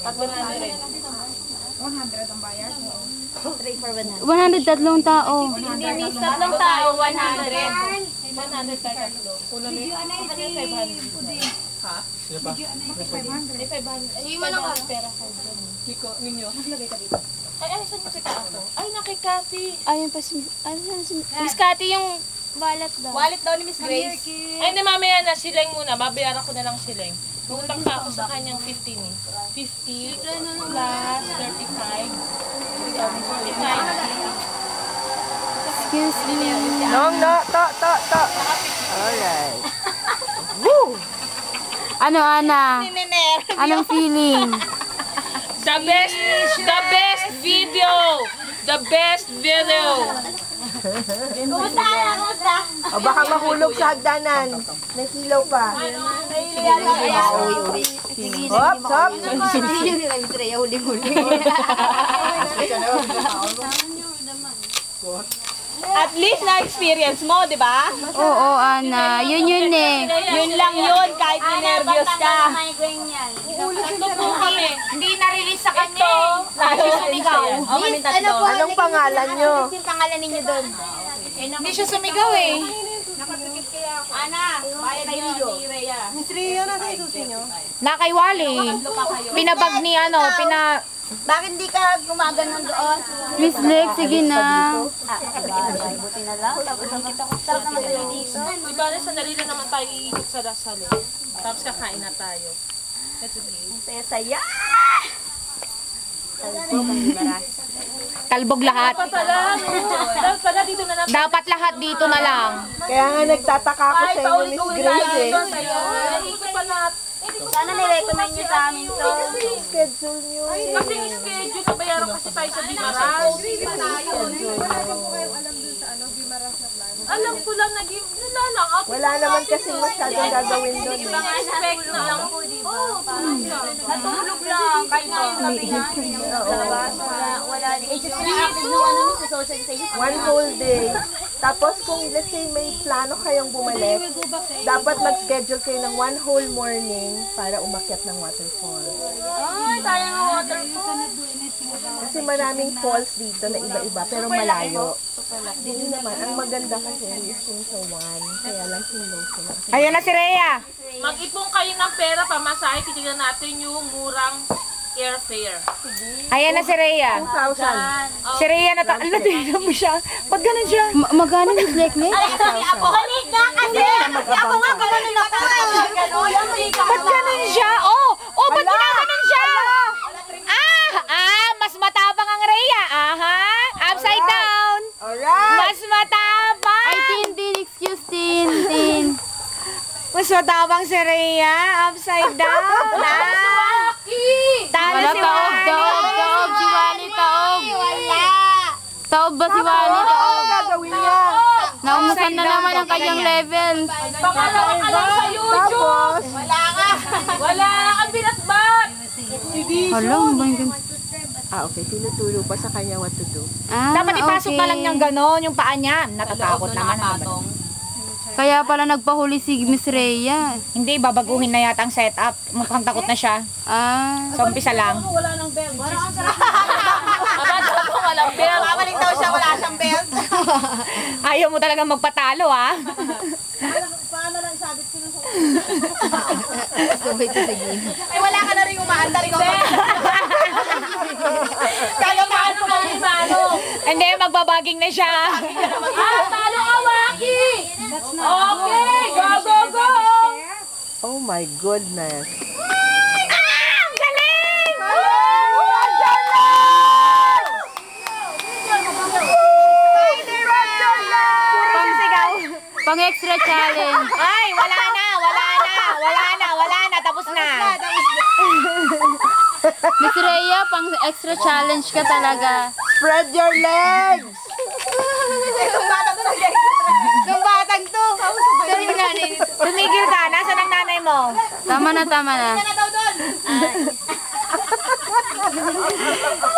Pag 100. 100 ang bayad. 3 for 100. 100 tatlong tao. Hindi, miss, tatlong tao, 100. 100 ka tatlo. Kulang na yun. Ano yung 500? Ha? Sino pa? Ay, 500. Ay, wala ka. Pera ka dyan. Kiko, ninyo. Naglagay ka dito. Ay, saan yung sika ako? Ay, nakikati. Ayun pa si Miss Cathy yung wallet daw. Wallet daw ni Miss Grace. Ay, hindi, mamaya na. Sileng muna. Babayaran ko na lang sileng. Nungutang pa ako sa kanyang 50 ni. 50 plus 35. 45. Excuse me. To. Alright. Woo! Ano, Ana? Anong feeling? The best video! The best video! Kumusta? O baka mahulog sa hagdanan. Nahilaw pa. Hop, hop. At least na-experience mo, di ba? Oo, Ana. Yun eh. Yun lang yun, kahit nervyos ka. Tatlo po kami. Hindi na-release sa kanya. Sumigaw. Anong pangalan nyo? Yung pangalan ninyo doon. Hindi siya sumigaw eh. Ana, bayad ni Rhea. Miss Rio, nasa isusi nyo? Nakaiwali. Pinabag ni Bakit hindi ka gumaganon doon? Miss Lex, sige na. Buti na lang. Tapos naman tayo dito. Diba, sandali lang naman tayo iikot sa dasal eh. Tapos kakain na tayo. That's okay. Saya-saya! Talbog lahat. Dapat pala dito na natin. Dapat lahat dito na lang. Kaya nga nagtataka ako sa inyo, Miss Grace eh. Ikot pa natin. Sana nirecommend nyo sa amin to. Schedule nyo eh. Kasi yung schedule, nabayaran kasi tayo sa Bimaras. Alam ko lang, wala lang. Wala naman kasi masyadong gagawin doon eh. Expect na lang. Natulog lang. Kahit ngayong gabi na. Wala din. Sa socialization. One whole day. Tapos kung let's say may plano kayong bumalik, dapat mag-schedule kayo ng one whole morning para umakyat ng waterfall. Ay, sayang ang waterfall. Kasi maraming falls dito na iba-iba pero malayo. Hindi naman. Ang maganda kasi is yung sa one. Kaya lang sinlow sila. Ayun na si Rhea. Mag-ipon kayo ng pera, pamasahe, titignan natin yung murang airfare. Ayan na si Rhea. 2,000. Si Rhea ala, tingnan mo siya. Ba't ganun siya? Magkano Miss Lex? Ako, halika kasi. Ako nga, gano'n ako. Ba't ganun siya? Ba't ginaganon siya? Mas matapang ang Rhea. Aha, upside down. Alright! Mas matapang. Ay, Tin. Excuse, Tin. Mas matapang si Rhea, upside down. Talo Wala, si taob. Si Wally, taob. Taob ba si Wally? Ano gagawin niya? Naumusan na naman ang kanyang level. Pangalawa ka lang sa YouTube! Tapos, Wala kang binatbat! Hala, ano ba yung okay, tinuturo pa sa kanya what to do. Dapat ipasok na lang niyang gano'n, yung paa niya. Natatakot naman. Kaya pala nagpahuli si Miss Rhea. Hindi, babaguhin na yata ang setup. Mukhang takot na siya. So, umpisa lang. Wala nang belt. Abad ako, walang belt. Babalik daw siya, wala siyang belt. Ayaw mo talagang magpatalo, ha? Ay, wala ka na rin umaandar ko. Kaya paano ka ni Mano? Hindi, magbabaging na siya. Talo ka, Waki! Okay, go! Oh my goodness. Ang galing! Puro sigaw. Pang extra challenge. Ay, wala na. Tapos na. Miss Rhea, pang extra challenge ka talaga. Spread your legs! Nung batang to. Tumigil ka. Nasaan ang nanay mo? Tama na.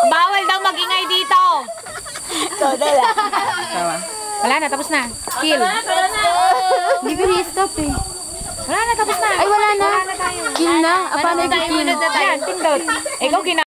Bawal daw magingay dito. Wala na, tapos na. Kill. Hindi ko i-stop eh. Wala na, tapos na. Ay, wala na. Wala na tayo. 15 na. Ah, paano 15? Yan, pindot. Ikaw